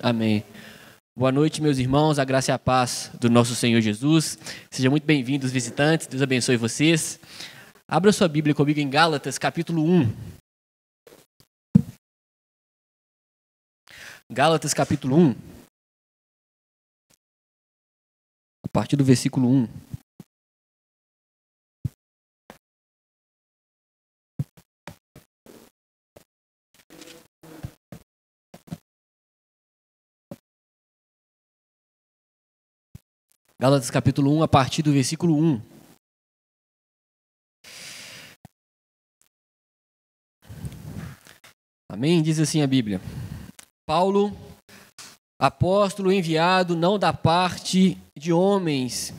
Amém. Boa noite, meus irmãos, a graça e a paz do nosso Senhor Jesus. Sejam muito bem-vindos, visitantes, Deus abençoe vocês. Abra sua Bíblia comigo em Gálatas, capítulo 1. Gálatas, capítulo 1. A partir do versículo 1. Gálatas capítulo 1, a partir do versículo 1. Amém? Diz assim a Bíblia. Paulo, apóstolo enviado não da parte de homens,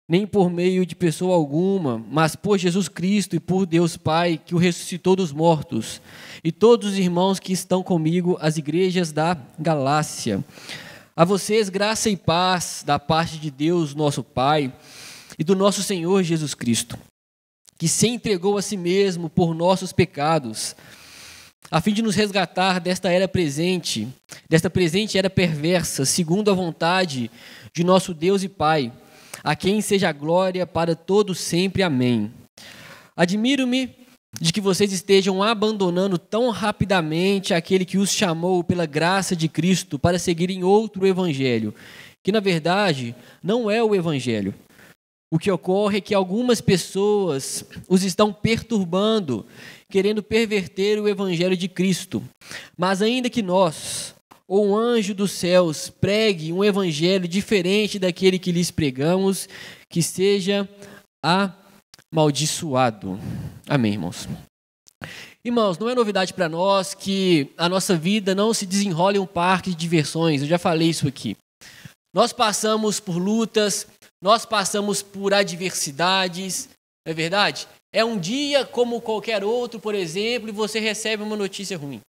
nem por meio de pessoa alguma, mas por Jesus Cristo e por Deus Pai, que o ressuscitou dos mortos, e todos os irmãos que estão comigo, as igrejas da Galácia. A vocês, graça e paz da parte de Deus, nosso Pai, e do nosso Senhor Jesus Cristo, que se entregou a si mesmo por nossos pecados, a fim de nos resgatar desta presente era perversa, segundo a vontade de nosso Deus e Pai, a quem seja a glória para todos sempre. Amém. Admiro-me de que vocês estejam abandonando tão rapidamente aquele que os chamou pela graça de Cristo para seguirem outro evangelho, que na verdade não é o evangelho. O que ocorre é que algumas pessoas os estão perturbando, querendo perverter o evangelho de Cristo. Mas ainda que nós, ou um anjo dos céus, pregue um evangelho diferente daquele que lhes pregamos, que seja amaldiçoado. Amém, irmãos. Irmãos, não é novidade para nós que a nossa vida não se desenrola em um parque de diversões. Eu já falei isso aqui. Nós passamos por lutas, nós passamos por adversidades, não é verdade? É um dia como qualquer outro, por exemplo, e você recebe uma notícia ruim.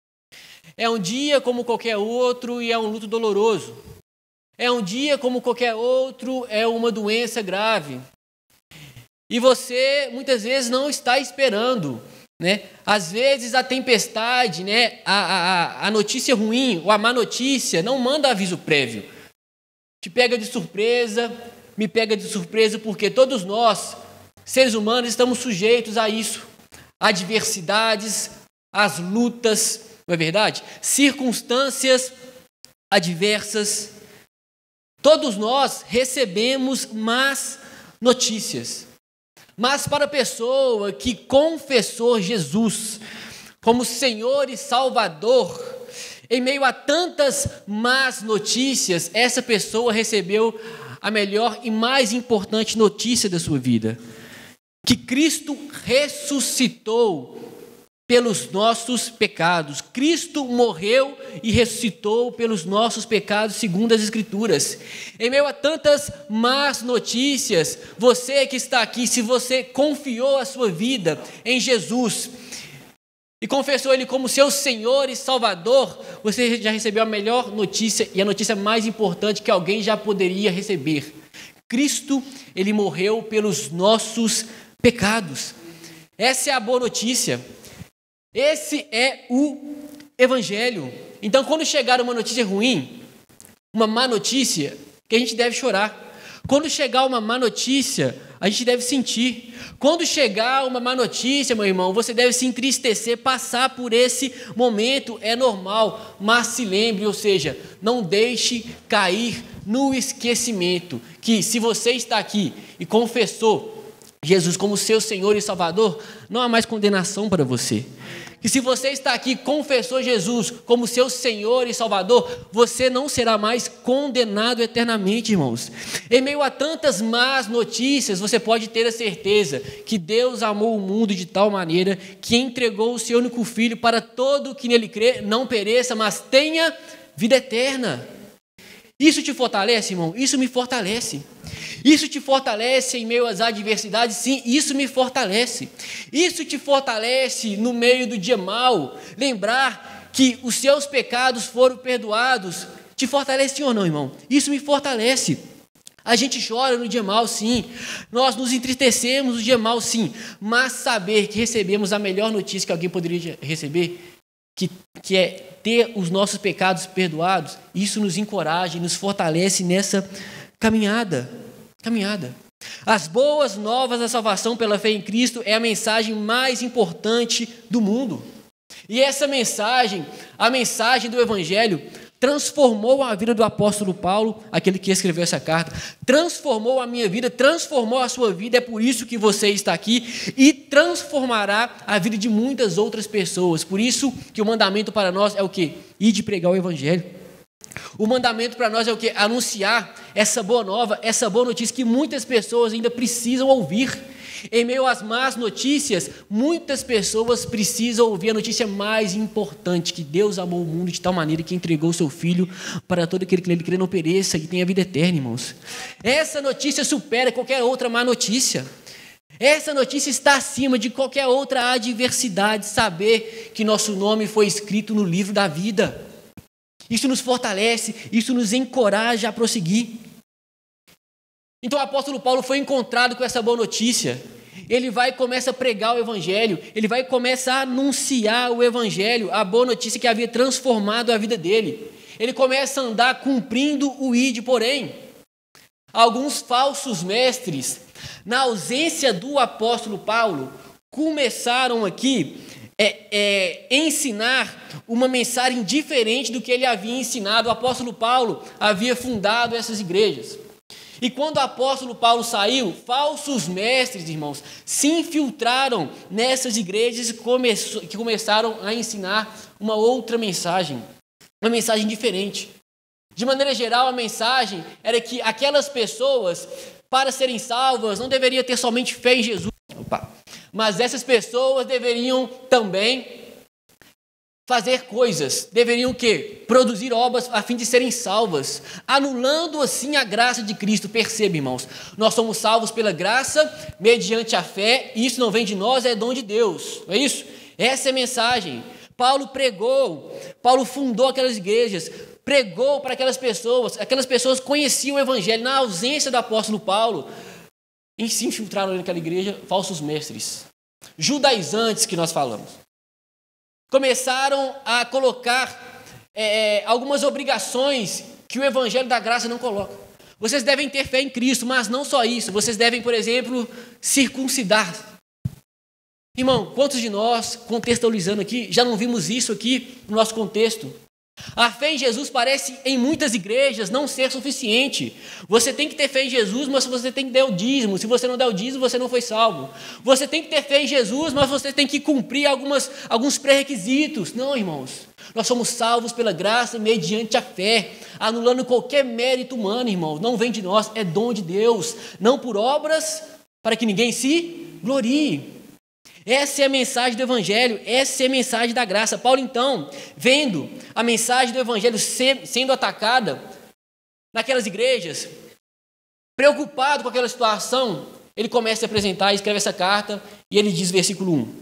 É um dia como qualquer outro e é um luto doloroso. É um dia como qualquer outro, é uma doença grave. E você, muitas vezes, não está esperando, né? Às vezes, a tempestade, né? a notícia ruim ou a má notícia não manda aviso prévio. Te pega de surpresa, me pega de surpresa, porque todos nós, seres humanos, estamos sujeitos a isso. Adversidades, as lutas, não é verdade? Circunstâncias adversas. Todos nós recebemos más notícias. Mas para a pessoa que confessou Jesus como Senhor e Salvador, em meio a tantas más notícias, essa pessoa recebeu a melhor e mais importante notícia da sua vida: que Cristo ressuscitou pelos nossos pecados. Cristo morreu e ressuscitou pelos nossos pecados, segundo as Escrituras. Em meio a tantas más notícias, você que está aqui, se você confiou a sua vida em Jesus e confessou Ele como seu Senhor e Salvador, você já recebeu a melhor notícia e a notícia mais importante que alguém já poderia receber. Cristo, Ele morreu pelos nossos pecados. Essa é a boa notícia. Esse é o Evangelho. Então, quando chegar uma notícia ruim, uma má notícia, que a gente deve chorar. Quando chegar uma má notícia, a gente deve sentir. Quando chegar uma má notícia, meu irmão, você deve se entristecer, passar por esse momento, é normal. Mas se lembre, ou seja, não deixe cair no esquecimento, que se você está aqui e confessou Jesus como seu Senhor e Salvador, não há mais condenação para você. Que se você está aqui e confessou Jesus como seu Senhor e Salvador, você não será mais condenado eternamente, irmãos. Em meio a tantas más notícias, você pode ter a certeza que Deus amou o mundo de tal maneira que entregou o seu único Filho para todo que nele crê, não pereça, mas tenha vida eterna. Isso te fortalece, irmão? Isso me fortalece. Isso te fortalece em meio às adversidades? Sim, isso me fortalece. Isso te fortalece no meio do dia mau. Lembrar que os seus pecados foram perdoados. Te fortalece sim ou não, irmão? Isso me fortalece. A gente chora no dia mau, sim. Nós nos entristecemos no dia mau, sim. Mas saber que recebemos a melhor notícia que alguém poderia receber que é ter os nossos pecados perdoados, isso nos encoraja e nos fortalece nessa caminhada. As boas novas da salvação pela fé em Cristo é a mensagem mais importante do mundo. E essa mensagem, a mensagem do Evangelho, transformou a vida do apóstolo Paulo, aquele que escreveu essa carta, transformou a minha vida, transformou a sua vida, é por isso que você está aqui, e transformará a vida de muitas outras pessoas. Por isso que o mandamento para nós é o quê? Ir de pregar o Evangelho. O mandamento para nós é o quê? Anunciar essa boa nova, essa boa notícia que muitas pessoas ainda precisam ouvir. Em meio às más notícias, muitas pessoas precisam ouvir a notícia mais importante, que Deus amou o mundo de tal maneira que entregou o seu Filho para todo aquele que nele crê não pereça, que tenha vida eterna, irmãos. Essa notícia supera qualquer outra má notícia. Essa notícia está acima de qualquer outra adversidade, saber que nosso nome foi escrito no livro da vida. Isso nos fortalece, isso nos encoraja a prosseguir. Então o apóstolo Paulo foi encontrado com essa boa notícia. Ele vai e começa a pregar o Evangelho, ele vai e começa a anunciar o Evangelho, a boa notícia que havia transformado a vida dele. Ele começa a andar cumprindo o ide, porém, alguns falsos mestres, na ausência do apóstolo Paulo, começaram aqui ensinar uma mensagem diferente do que ele havia ensinado. O apóstolo Paulo havia fundado essas igrejas. E quando o apóstolo Paulo saiu, falsos mestres, irmãos, se infiltraram nessas igrejas que começaram a ensinar uma outra mensagem, uma mensagem diferente. De maneira geral, a mensagem era que aquelas pessoas, para serem salvas, não deveriam ter somente fé em Jesus, mas essas pessoas deveriam também fazer coisas, deveriam o quê? Produzir obras a fim de serem salvas, anulando assim a graça de Cristo. Perceba, irmãos, nós somos salvos pela graça, mediante a fé, e isso não vem de nós, é dom de Deus, não é isso? Essa é a mensagem. Paulo pregou, Paulo fundou aquelas igrejas, pregou para aquelas pessoas conheciam o Evangelho. Na ausência do apóstolo Paulo, e se infiltraram naquela igreja falsos mestres, judaizantes que nós falamos. Começaram a colocar algumas obrigações que o Evangelho da graça não coloca. Vocês devem ter fé em Cristo, mas não só isso. Vocês devem, por exemplo, circuncidar. Irmão, quantos de nós, contextualizando aqui, já não vimos isso aqui no nosso contexto? A fé em Jesus parece, em muitas igrejas, não ser suficiente. Você tem que ter fé em Jesus, mas você tem que dar o dízimo. Se você não der o dízimo, você não foi salvo. Você tem que ter fé em Jesus, mas você tem que cumprir alguns pré-requisitos. Não, irmãos. Nós somos salvos pela graça mediante a fé, anulando qualquer mérito humano, irmãos. Não vem de nós, é dom de Deus. Não por obras, para que ninguém se glorie. Essa é a mensagem do Evangelho, essa é a mensagem da graça. Paulo, então, vendo a mensagem do Evangelho sendo atacada naquelas igrejas, preocupado com aquela situação, ele começa a apresentar e escreve essa carta, e ele diz, versículo 1.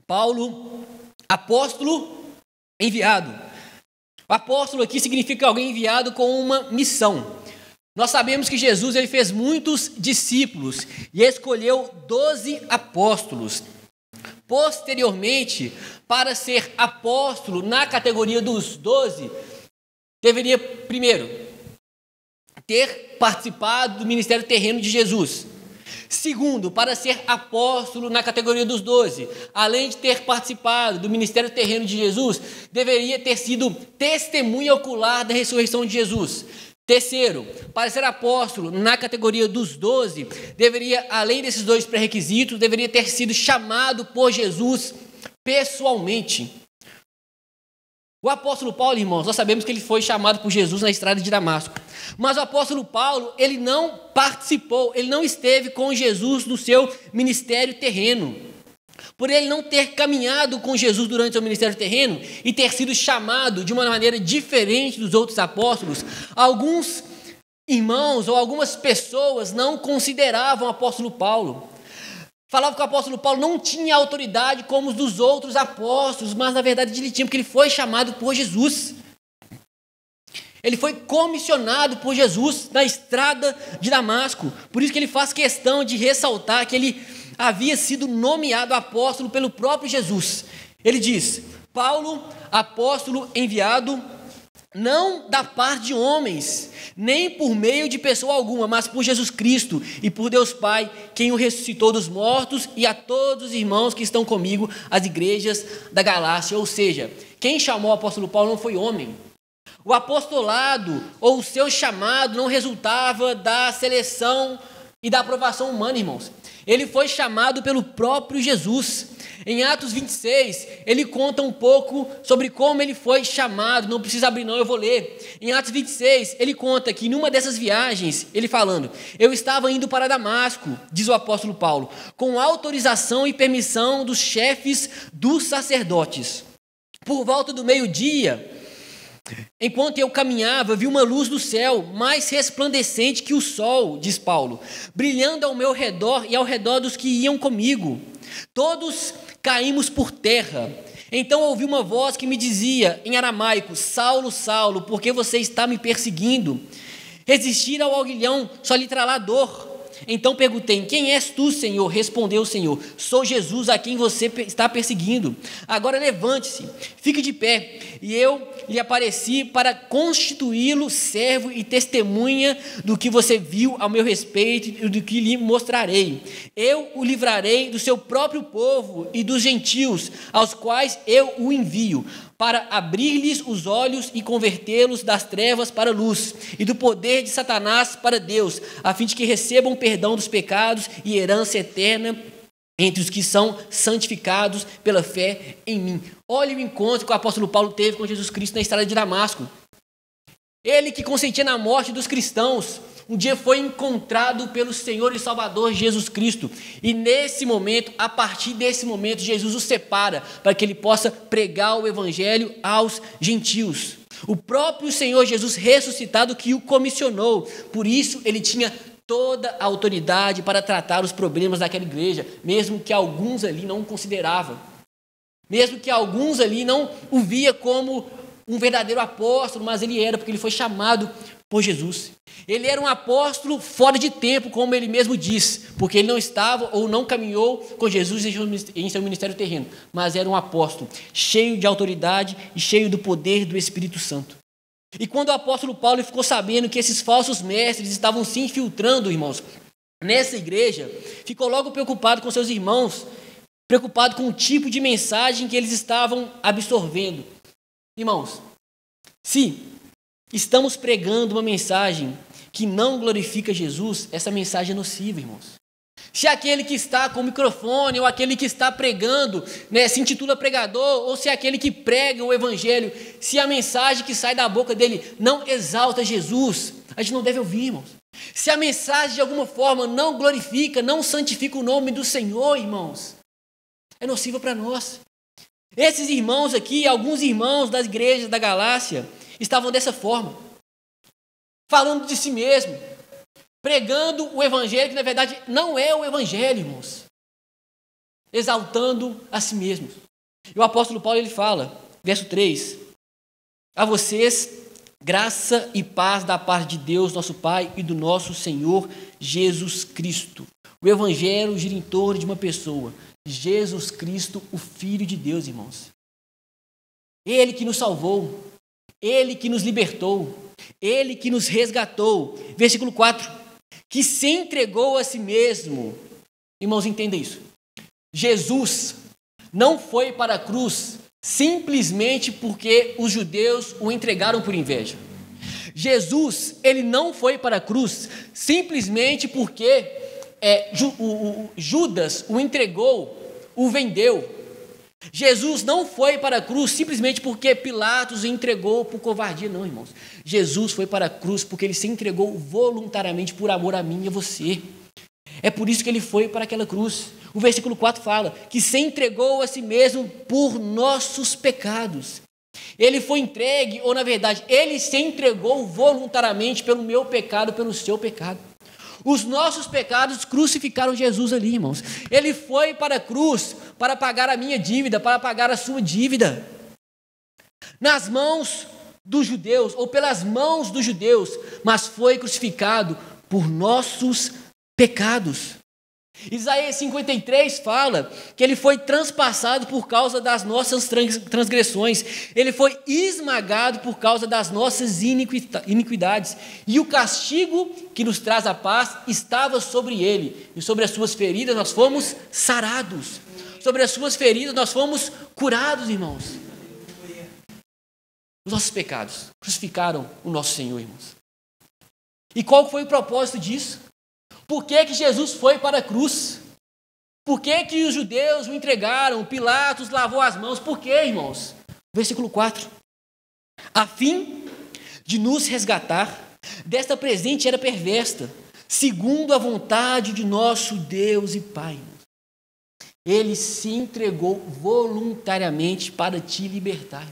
Paulo, apóstolo enviado. O apóstolo aqui significa alguém enviado com uma missão. Nós sabemos que Jesus ele fez muitos discípulos e escolheu 12 apóstolos. Posteriormente, para ser apóstolo na categoria dos 12, deveria, primeiro, ter participado do ministério terreno de Jesus. Segundo, para ser apóstolo na categoria dos 12, além de ter participado do ministério terreno de Jesus, deveria ter sido testemunha ocular da ressurreição de Jesus. Terceiro, para ser apóstolo na categoria dos 12, deveria, além desses dois pré-requisitos, deveria ter sido chamado por Jesus pessoalmente. O apóstolo Paulo, irmãos, nós sabemos que ele foi chamado por Jesus na estrada de Damasco. Mas o apóstolo Paulo, ele não participou, ele não esteve com Jesus no seu ministério terreno. Por ele não ter caminhado com Jesus durante o seu ministério terreno e ter sido chamado de uma maneira diferente dos outros apóstolos, alguns irmãos ou algumas pessoas não consideravam o apóstolo Paulo. Falavam que o apóstolo Paulo não tinha autoridade como os dos outros apóstolos, mas na verdade ele tinha, porque ele foi chamado por Jesus. Ele foi comissionado por Jesus na estrada de Damasco. Por isso que ele faz questão de ressaltar que ele havia sido nomeado apóstolo pelo próprio Jesus. Ele diz: Paulo, apóstolo enviado, não da parte de homens, nem por meio de pessoa alguma, mas por Jesus Cristo e por Deus Pai, quem o ressuscitou dos mortos, e a todos os irmãos que estão comigo, as igrejas da Galácia. Ou seja, quem chamou o apóstolo Paulo não foi homem. O apostolado ou o seu chamado não resultava da seleção e da aprovação humana, irmãos. Ele foi chamado pelo próprio Jesus. Em Atos 26, ele conta um pouco sobre como ele foi chamado. Não precisa abrir não, eu vou ler. Em Atos 26, ele conta que numa dessas viagens, ele falando: eu estava indo para Damasco, diz o apóstolo Paulo, com autorização e permissão dos chefes dos sacerdotes. Por volta do meio-dia, enquanto eu caminhava, vi uma luz do céu, mais resplandecente que o sol, diz Paulo, brilhando ao meu redor e ao redor dos que iam comigo. Todos caímos por terra. Então ouvi uma voz que me dizia, em aramaico: Saulo, Saulo, por que você está me perseguindo? Resistir ao aguilhão só lhe trará dor. Então perguntei: quem és tu, Senhor? Respondeu o Senhor: sou Jesus, a quem você está perseguindo. Agora levante-se, fique de pé. E eu lhe apareci para constituí-lo servo e testemunha do que você viu ao meu respeito e do que lhe mostrarei. Eu o livrarei do seu próprio povo e dos gentios, aos quais eu o envio, para abrir-lhes os olhos e convertê-los das trevas para a luz, e do poder de Satanás para Deus, a fim de que recebam perdão dos pecados e herança eterna entre os que são santificados pela fé em mim. Olha o encontro que o apóstolo Paulo teve com Jesus Cristo na estrada de Damasco. Ele que consentia na morte dos cristãos, um dia foi encontrado pelo Senhor e Salvador Jesus Cristo. E nesse momento, a partir desse momento, Jesus o separa para que ele possa pregar o evangelho aos gentios. O próprio Senhor Jesus ressuscitado que o comissionou. Por isso, ele tinha toda a autoridade para tratar os problemas daquela igreja, mesmo que alguns ali não o consideravam. Mesmo que alguns ali não o via como um verdadeiro apóstolo, mas ele era, porque ele foi chamado por Jesus. Ele era um apóstolo fora de tempo, como ele mesmo diz, porque ele não estava ou não caminhou com Jesus em seu ministério terreno, mas era um apóstolo cheio de autoridade e cheio do poder do Espírito Santo. E quando o apóstolo Paulo ficou sabendo que esses falsos mestres estavam se infiltrando, irmãos, nessa igreja, ficou logo preocupado com seus irmãos, preocupado com o tipo de mensagem que eles estavam absorvendo. Irmãos, se estamos pregando uma mensagem que não glorifica Jesus, essa mensagem é nociva, irmãos. Se aquele que está com o microfone ou aquele que está pregando, se intitula pregador, ou se aquele que prega o evangelho, se a mensagem que sai da boca dele não exalta Jesus, a gente não deve ouvir, irmãos. Se a mensagem de alguma forma não glorifica, não santifica o nome do Senhor, irmãos, é nociva para nós. Esses irmãos aqui, alguns irmãos das igrejas da Galácia, estavam dessa forma, falando de si mesmo, pregando o evangelho que na verdade não é o evangelho, irmãos, exaltando a si mesmos. E o apóstolo Paulo ele fala, verso 3: a vocês graça e paz da parte de Deus nosso Pai e do nosso Senhor Jesus Cristo. O evangelho gira em torno de uma pessoa, Jesus Cristo, o Filho de Deus, irmãos. Ele que nos salvou, ele que nos libertou, ele que nos resgatou. Versículo 4: que se entregou a si mesmo. Irmãos, entenda isso. Jesus não foi para a cruz simplesmente porque os judeus o entregaram por inveja. Jesus, ele não foi para a cruz simplesmente porque Judas o entregou, o vendeu. Jesus não foi para a cruz simplesmente porque Pilatos o entregou por covardia, não, irmãos. Jesus foi para a cruz porque ele se entregou voluntariamente por amor a mim e a você. É por isso que ele foi para aquela cruz. O versículo 4 fala que se entregou a si mesmo por nossos pecados. Ele foi entregue, ou na verdade, ele se entregou voluntariamente pelo meu pecado, pelo seu pecado. Os nossos pecados crucificaram Jesus ali, irmãos. Ele foi para a cruz para pagar a minha dívida, para pagar a sua dívida. Nas mãos dos judeus, ou pelas mãos dos judeus, mas foi crucificado por nossos pecados. Isaías 53 fala que ele foi transpassado por causa das nossas transgressões, ele foi esmagado por causa das nossas iniquidades, e o castigo que nos traz a paz estava sobre ele, e sobre as suas feridas nós fomos sarados, sobre as suas feridas nós fomos curados, irmãos. Os nossos pecados crucificaram o nosso Senhor, irmãos. E qual foi o propósito disso? Por que Jesus foi para a cruz? Por que os judeus o entregaram? Pilatos lavou as mãos. Por quê, irmãos? Versículo 4. A fim de nos resgatar desta presente era perversa, segundo a vontade de nosso Deus e Pai. Ele se entregou voluntariamente para te libertar.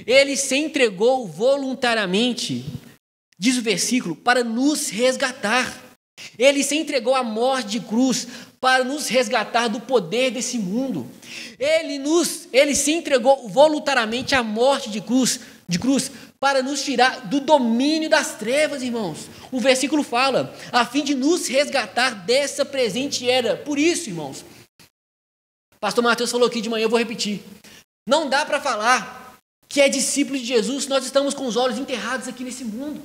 Ele se entregou voluntariamente, diz o versículo, para nos resgatar. Ele se entregou à morte de cruz para nos resgatar do poder desse mundo. Ele se entregou voluntariamente à morte de cruz para nos tirar do domínio das trevas, irmãos. O versículo fala, a fim de nos resgatar dessa presente era. Por isso, irmãos, pastor Mateus falou aqui de manhã, eu vou repetir. Não dá para falar que é discípulo de Jesus se nós estamos com os olhos enterrados aqui nesse mundo.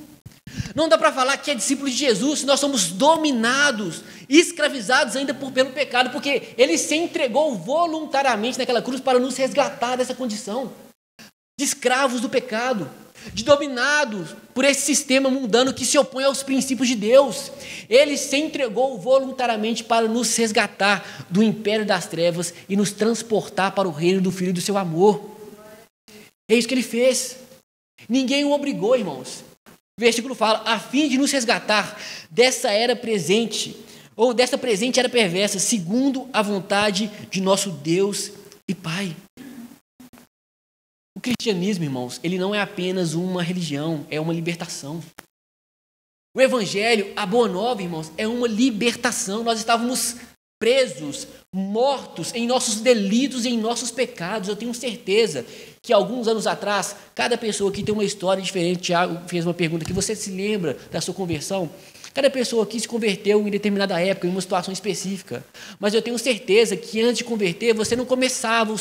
Não dá para falar que é discípulo de Jesus se nós somos dominados, escravizados ainda pelo pecado, porque ele se entregou voluntariamente naquela cruz para nos resgatar dessa condição de escravos do pecado, de dominados por esse sistema mundano que se opõe aos princípios de Deus. Ele se entregou voluntariamente para nos resgatar do império das trevas e nos transportar para o reino do Filho do seu amor. É isso que ele fez. Ninguém o obrigou, irmãos. O versículo fala, a fim de nos resgatar dessa era presente, ou dessa presente era perversa, segundo a vontade de nosso Deus e Pai. O cristianismo, irmãos, ele não é apenas uma religião, é uma libertação. O evangelho, a boa nova, irmãos, é uma libertação. Nós estávamos presos, mortos em nossos delitos e em nossos pecados. Eu tenho certeza que alguns anos atrás, cada pessoa aqui tem uma história diferente. Tiago fez uma pergunta aqui, você se lembra da sua conversão? Cada pessoa aqui se converteu em determinada época, em uma situação específica. Mas eu tenho certeza que antes de converter, você não começava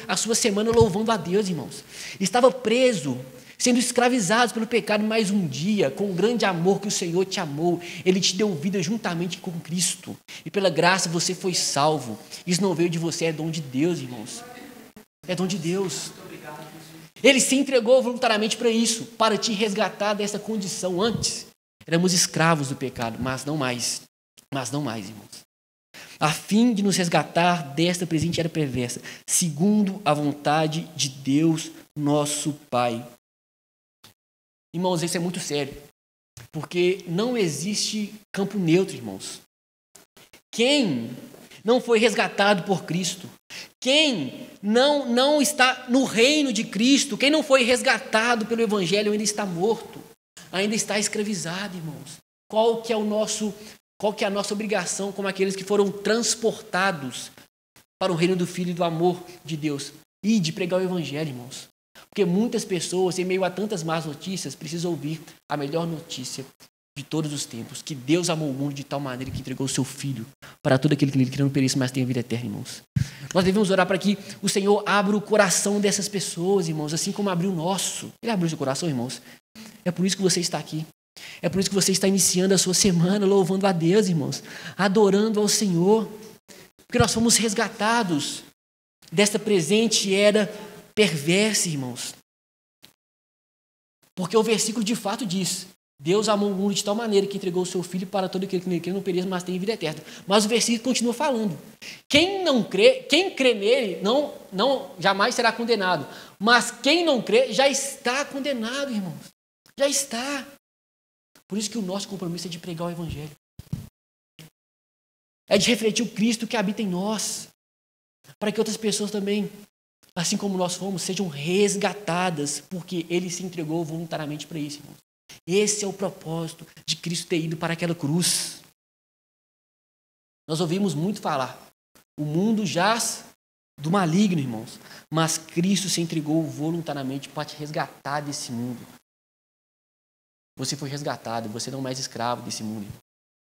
a sua semana louvando a Deus, irmãos. Estava preso, sendo escravizado pelo pecado, mas um dia, com o grande amor que o Senhor te amou, Ele te deu vida juntamente com Cristo. E pela graça você foi salvo. Isso não veio de você, é dom de Deus, irmãos. É dom de Deus. Ele se entregou voluntariamente para isso, para te resgatar dessa condição. Antes, éramos escravos do pecado, mas não mais. Mas não mais, irmãos. A fim de nos resgatar desta presente era perversa, segundo a vontade de Deus, nosso Pai. Irmãos, isso é muito sério, porque não existe campo neutro, irmãos. Quem não foi resgatado por Cristo, quem não está no reino de Cristo, quem não foi resgatado pelo Evangelho ainda está morto, ainda está escravizado, irmãos. Qual que é a nossa obrigação como aqueles que foram transportados para o reino do Filho e do amor de Deus? E de pregar o Evangelho, irmãos. Porque muitas pessoas, em meio a tantas más notícias, precisam ouvir a melhor notícia de todos os tempos, que Deus amou o mundo de tal maneira que entregou o seu Filho para todo aquele que nele não pereça, mas tenha vida eterna, irmãos. Nós devemos orar para que o Senhor abra o coração dessas pessoas, irmãos, assim como abriu o nosso. Ele abriu o seu coração, irmãos. É por isso que você está aqui. É por isso que você está iniciando a sua semana louvando a Deus, irmãos, adorando ao Senhor, porque nós fomos resgatados desta presente era perversa, irmãos. Porque o versículo de fato diz, Deus amou o mundo de tal maneira que entregou o seu Filho para todo aquele que não pereça, mas tenha vida eterna. Mas o versículo continua falando. Quem crê nele, não jamais será condenado. Mas quem não crê, já está condenado, irmãos. Já está. Por isso que o nosso compromisso é de pregar o Evangelho. É de refletir o Cristo que habita em nós. Para que outras pessoas também, assim como nós fomos, sejam resgatadas, porque Ele se entregou voluntariamente para isso, irmãos. Esse é o propósito de Cristo ter ido para aquela cruz. Nós ouvimos muito falar, o mundo jaz do maligno, irmãos, mas Cristo se entregou voluntariamente para te resgatar desse mundo. Você foi resgatado, você não é mais escravo desse mundo.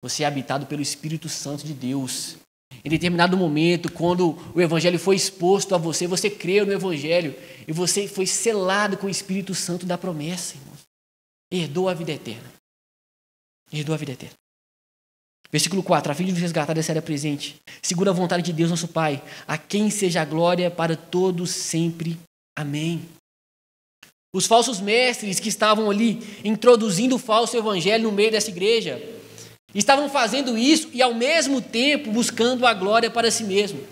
Você é habitado pelo Espírito Santo de Deus. Em determinado momento, quando o Evangelho foi exposto a você, você creu no Evangelho e você foi selado com o Espírito Santo da promessa, irmãos. Herdou a vida eterna. Herdou a vida eterna. Versículo 4. A fim de nos resgatar dessa era presente, segundo a vontade de Deus, nosso Pai, a quem seja a glória para todos sempre. Amém. Os falsos mestres que estavam ali introduzindo o falso evangelho no meio dessa igreja, estavam fazendo isso e ao mesmo tempo buscando a glória para si mesmo.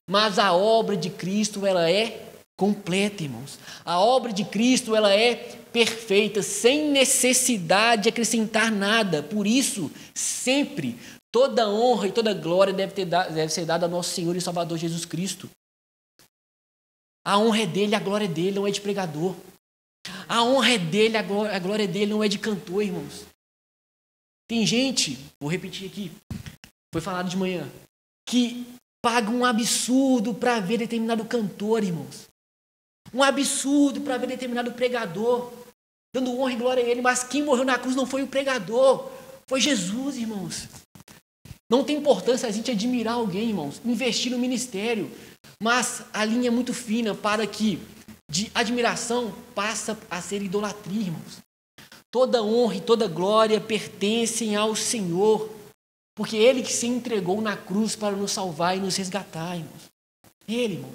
Mas a obra de Cristo, ela é completa, irmãos. A obra de Cristo, ela é perfeita, sem necessidade de acrescentar nada. Por isso, sempre, toda honra e toda glória deve ser dada ao nosso Senhor e Salvador Jesus Cristo. A honra é dele, a glória é dele, não é de pregador. A honra é dele, a glória é dele, não é de cantor, irmãos. Tem gente, vou repetir aqui, foi falado de manhã, que paga um absurdo para ver determinado cantor, irmãos. Um absurdo para ver determinado pregador, dando honra e glória a ele, mas quem morreu na cruz não foi o pregador, foi Jesus, irmãos. Não tem importância a gente admirar alguém, irmãos, investir no ministério, mas a linha é muito fina para que de admiração passa a ser idolatria, irmãos. Toda honra e toda glória pertencem ao Senhor, porque Ele que se entregou na cruz para nos salvar e nos resgatar, irmãos. Ele, irmão.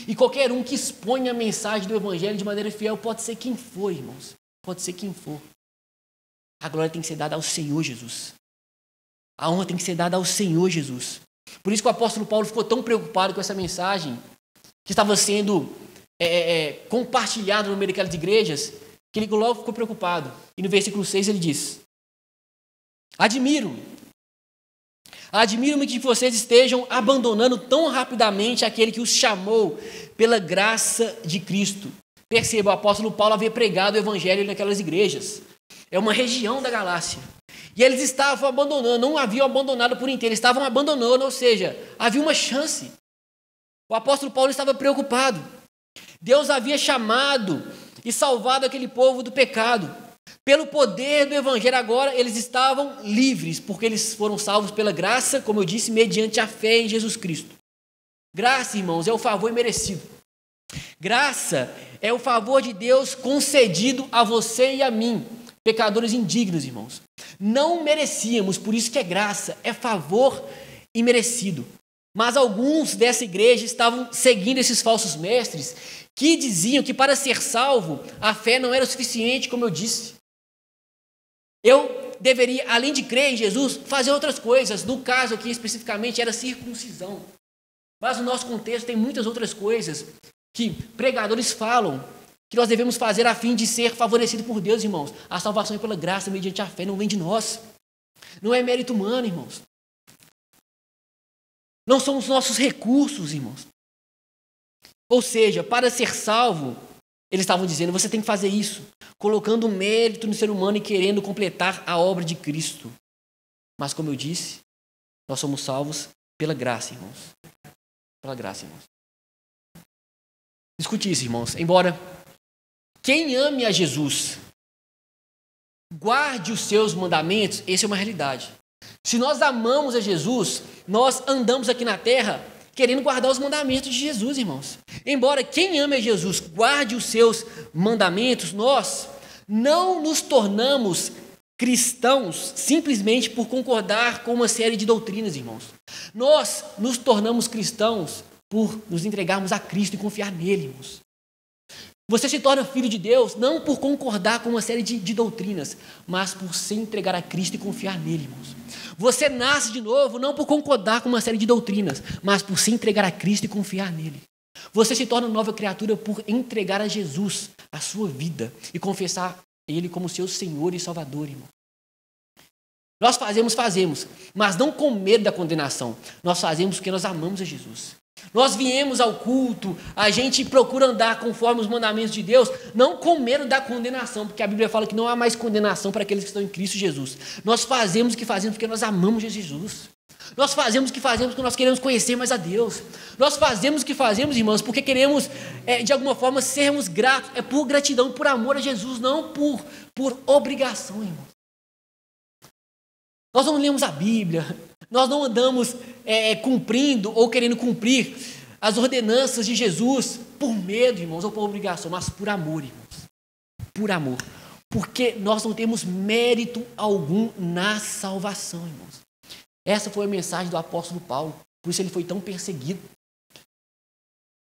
E qualquer um que expõe a mensagem do Evangelho de maneira fiel, pode ser quem for, irmãos. Pode ser quem for. A glória tem que ser dada ao Senhor Jesus. A honra tem que ser dada ao Senhor Jesus. Por isso que o apóstolo Paulo ficou tão preocupado com essa mensagem que estava sendo compartilhada no meio daquelas igrejas, que ele logo ficou preocupado. E no versículo 6 ele diz: Admiro-me que vocês estejam abandonando tão rapidamente aquele que os chamou pela graça de Cristo. Perceba, o apóstolo Paulo havia pregado o evangelho naquelas igrejas. É uma região da Galácia. E eles estavam abandonando, não haviam abandonado por inteiro, estavam abandonando, ou seja, havia uma chance. O apóstolo Paulo estava preocupado. Deus havia chamado e salvado aquele povo do pecado. Pelo poder do evangelho agora, eles estavam livres, porque eles foram salvos pela graça, como eu disse, mediante a fé em Jesus Cristo. Graça, irmãos, é o favor imerecido. Graça é o favor de Deus concedido a você e a mim, pecadores indignos, irmãos. Não merecíamos, por isso que é graça, é favor imerecido. Mas alguns dessa igreja estavam seguindo esses falsos mestres que diziam que para ser salvo, a fé não era o suficiente, como eu disse. Eu deveria, além de crer em Jesus, fazer outras coisas. No caso aqui, especificamente, era circuncisão. Mas no nosso contexto tem muitas outras coisas que pregadores falam que nós devemos fazer a fim de ser favorecido por Deus, irmãos. A salvação é pela graça, mediante a fé, não vem de nós. Não é mérito humano, irmãos. Não são os nossos recursos, irmãos. Ou seja, para ser salvo, eles estavam dizendo, você tem que fazer isso, colocando mérito no ser humano e querendo completar a obra de Cristo. Mas, como eu disse, nós somos salvos pela graça, irmãos. Pela graça, irmãos. Escute isso, irmãos. Embora quem ame a Jesus guarde os seus mandamentos, essa é uma realidade. Se nós amamos a Jesus, nós andamos aqui na terra querendo guardar os mandamentos de Jesus, irmãos. Embora quem ame a Jesus guarde os seus mandamentos, nós não nos tornamos cristãos simplesmente por concordar com uma série de doutrinas, irmãos. Nós nos tornamos cristãos por nos entregarmos a Cristo e confiar nele, irmãos. Você se torna filho de Deus não por concordar com uma série de doutrinas, mas por se entregar a Cristo e confiar nele, irmãos. Você nasce de novo não por concordar com uma série de doutrinas, mas por se entregar a Cristo e confiar nele. Você se torna nova criatura por entregar a Jesus a sua vida e confessar ele como seu Senhor e Salvador, irmão. Nós fazemos, mas não com medo da condenação. Nós fazemos porque nós amamos a Jesus. Nós viemos ao culto, a gente procura andar conforme os mandamentos de Deus, não com medo da condenação, porque a Bíblia fala que não há mais condenação para aqueles que estão em Cristo Jesus. Nós fazemos o que fazemos porque nós amamos Jesus. Nós fazemos o que fazemos porque nós queremos conhecer mais a Deus. Nós fazemos o que fazemos, irmãos, porque queremos, de alguma forma, sermos gratos. É por gratidão, por amor a Jesus, não por obrigação, irmãos. Nós não lemos a Bíblia, nós não andamos cumprindo ou querendo cumprir as ordenanças de Jesus por medo, irmãos, ou por obrigação, mas por amor, irmãos. Por amor. Porque nós não temos mérito algum na salvação, irmãos. Essa foi a mensagem do apóstolo Paulo. Por isso ele foi tão perseguido.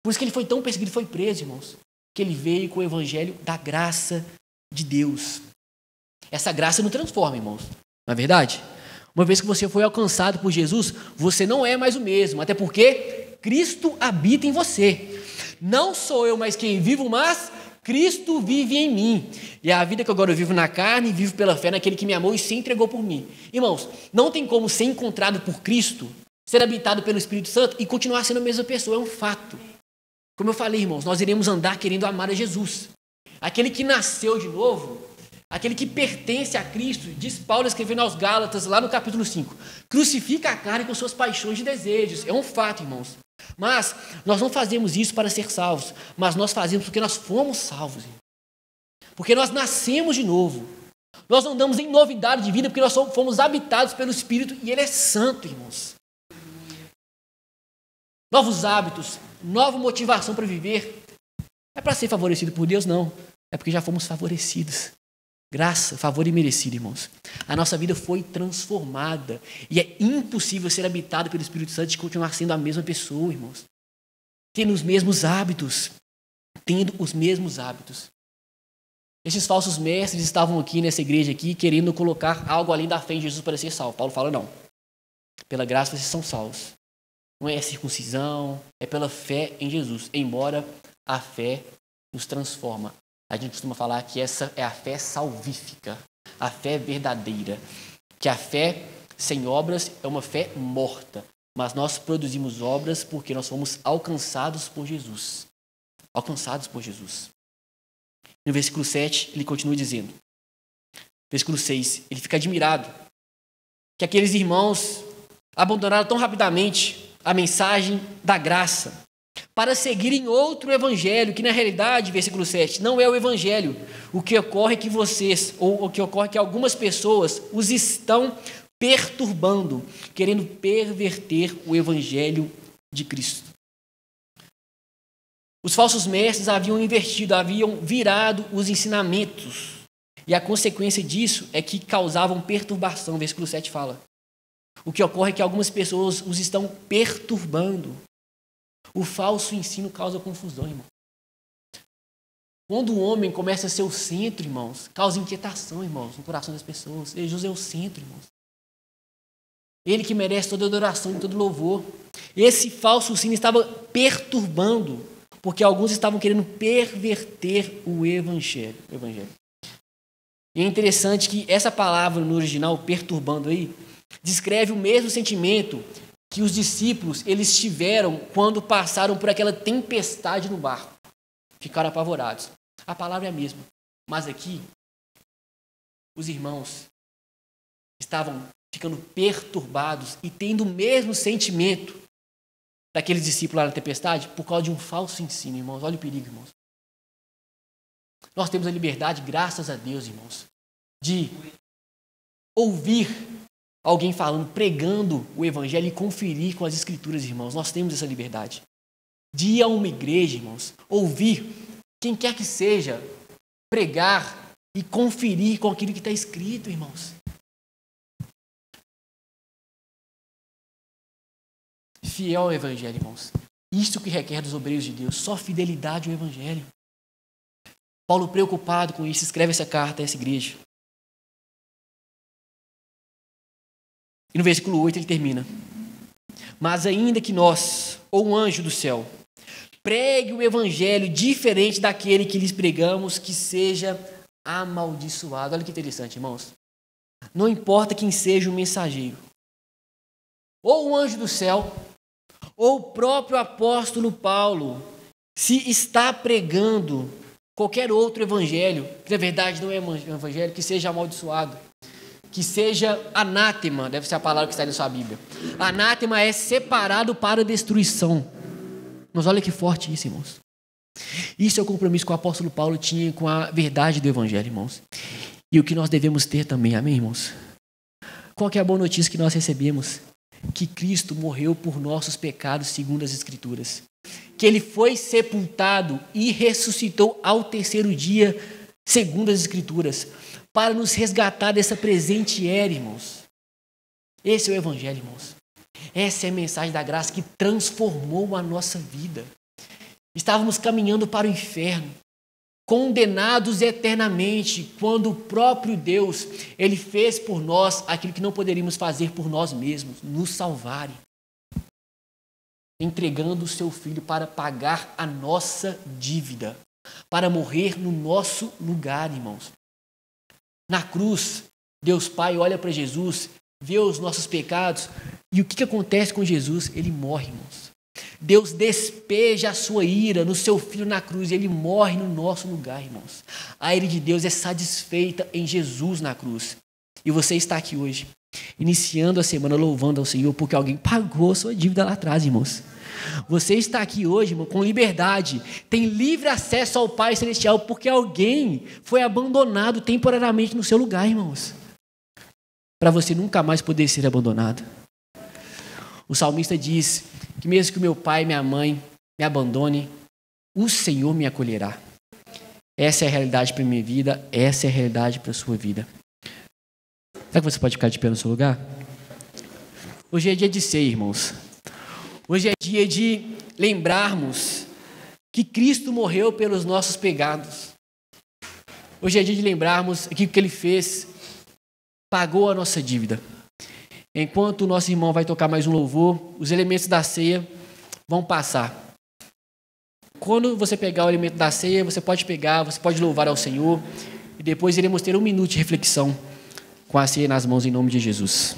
Por isso que ele foi tão perseguido e foi preso, irmãos. Que ele veio com o evangelho da graça de Deus. Essa graça não transforma, irmãos. Não é verdade? Uma vez que você foi alcançado por Jesus, você não é mais o mesmo. Até porque Cristo habita em você. Não sou eu mais quem vivo, mas Cristo vive em mim. E a vida que agora eu vivo na carne, vivo pela fé naquele que me amou e se entregou por mim. Irmãos, não tem como ser encontrado por Cristo, ser habitado pelo Espírito Santo e continuar sendo a mesma pessoa. É um fato. Como eu falei, irmãos, nós iremos andar querendo amar a Jesus. Aquele que nasceu de novo, aquele que pertence a Cristo, diz Paulo escrevendo aos Gálatas, lá no capítulo 5, crucifica a carne com suas paixões e desejos. É um fato, irmãos. Mas nós não fazemos isso para ser salvos, mas nós fazemos porque nós fomos salvos. Porque nós nascemos de novo. Nós não andamos em novidade de vida porque nós fomos habitados pelo Espírito e Ele é santo, irmãos. Novos hábitos, nova motivação para viver. É para ser favorecido por Deus? Não. É porque já fomos favorecidos. Graça, favor imerecido, irmãos. A nossa vida foi transformada. E é impossível ser habitado pelo Espírito Santo e continuar sendo a mesma pessoa, irmãos. Tendo os mesmos hábitos. Tendo os mesmos hábitos. Esses falsos mestres estavam aqui nessa igreja aqui querendo colocar algo além da fé em Jesus para ser salvo. Paulo fala, não. Pela graça vocês são salvos. Não é circuncisão, é pela fé em Jesus. Embora a fé nos transforma. A gente costuma falar que essa é a fé salvífica, a fé verdadeira. Que a fé sem obras é uma fé morta. Mas nós produzimos obras porque nós fomos alcançados por Jesus. Alcançados por Jesus. No versículo 7, ele continua dizendo. Versículo 6, ele fica admirado que aqueles irmãos abandonaram tão rapidamente a mensagem da graça para seguirem outro evangelho, que na realidade, versículo 7, não é o evangelho. O que ocorre é que vocês, ou o que ocorre é que algumas pessoas os estão perturbando, querendo perverter o evangelho de Cristo. Os falsos mestres haviam invertido, haviam virado os ensinamentos. E a consequência disso é que causavam perturbação, versículo 7 fala. O que ocorre é que algumas pessoas os estão perturbando. O falso ensino causa confusão, irmão. Quando o homem começa a ser o centro, irmãos, causa inquietação, irmãos, no coração das pessoas. Jesus é o centro, irmãos. Ele que merece toda adoração e todo louvor. Esse falso ensino estava perturbando, porque alguns estavam querendo perverter o evangelho. E é interessante que essa palavra no original, perturbando aí, descreve o mesmo sentimento que os discípulos eles tiveram quando passaram por aquela tempestade no barco. Ficaram apavorados. A palavra é a mesma. Mas aqui, os irmãos estavam ficando perturbados e tendo o mesmo sentimento daqueles discípulos lá na tempestade por causa de um falso ensino, irmãos. Olha o perigo, irmãos. Nós temos a liberdade, graças a Deus, irmãos, de ouvir alguém falando, pregando o evangelho e conferir com as escrituras, irmãos. Nós temos essa liberdade. De ir a uma igreja, irmãos, ouvir quem quer que seja, pregar e conferir com aquilo que está escrito, irmãos. Fiel ao evangelho, irmãos. Isto que requer dos obreiros de Deus, só fidelidade ao evangelho. Paulo, preocupado com isso, escreve essa carta a essa igreja. E no versículo 8 ele termina. Mas ainda que nós, ou um anjo do céu, pregue o evangelho diferente daquele que lhes pregamos, que seja amaldiçoado. Olha que interessante, irmãos. Não importa quem seja o mensageiro, ou um anjo do céu, ou o próprio apóstolo Paulo, se está pregando qualquer outro evangelho, que na verdade não é um evangelho, que seja amaldiçoado, que seja anátema, deve ser a palavra que está na sua Bíblia. Anátema é separado para destruição. Mas olha que forte isso, irmãos. Isso é o compromisso que o apóstolo Paulo tinha com a verdade do evangelho, irmãos. E o que nós devemos ter também, amém, irmãos? Qual que é a boa notícia que nós recebemos? Que Cristo morreu por nossos pecados segundo as Escrituras. Que Ele foi sepultado e ressuscitou ao terceiro dia segundo as Escrituras, para nos resgatar dessa presente era, irmãos. Esse é o Evangelho, irmãos. Essa é a mensagem da graça que transformou a nossa vida. Estávamos caminhando para o inferno, condenados eternamente, quando o próprio Deus, Ele fez por nós aquilo que não poderíamos fazer por nós mesmos, nos salvar, entregando o seu Filho para pagar a nossa dívida, para morrer no nosso lugar, irmãos. Na cruz, Deus Pai olha para Jesus, vê os nossos pecados, e o que acontece com Jesus? Ele morre, irmãos. Deus despeja a sua ira no seu Filho na cruz, e Ele morre no nosso lugar, irmãos. A ira de Deus é satisfeita em Jesus na cruz. E você está aqui hoje, iniciando a semana louvando ao Senhor, porque alguém pagou a sua dívida lá atrás, irmãos. Você está aqui hoje, irmão, com liberdade, tem livre acesso ao Pai Celestial, porque alguém foi abandonado temporariamente no seu lugar, irmãos, para você nunca mais poder ser abandonado. O salmista diz que mesmo que o meu pai e minha mãe me abandone, o Senhor me acolherá. Essa é a realidade para a minha vida, essa é a realidade para a sua vida. Será que você pode ficar de pé no seu lugar? Hoje é dia de ceia, irmãos. Hoje é dia de lembrarmos que Cristo morreu pelos nossos pecados. Hoje é dia de lembrarmos que o que Ele fez pagou a nossa dívida. Enquanto o nosso irmão vai tocar mais um louvor, os elementos da ceia vão passar. Quando você pegar o elemento da ceia, você pode pegar, você pode louvar ao Senhor, e depois iremos ter 1 minuto de reflexão com a ceia nas mãos em nome de Jesus.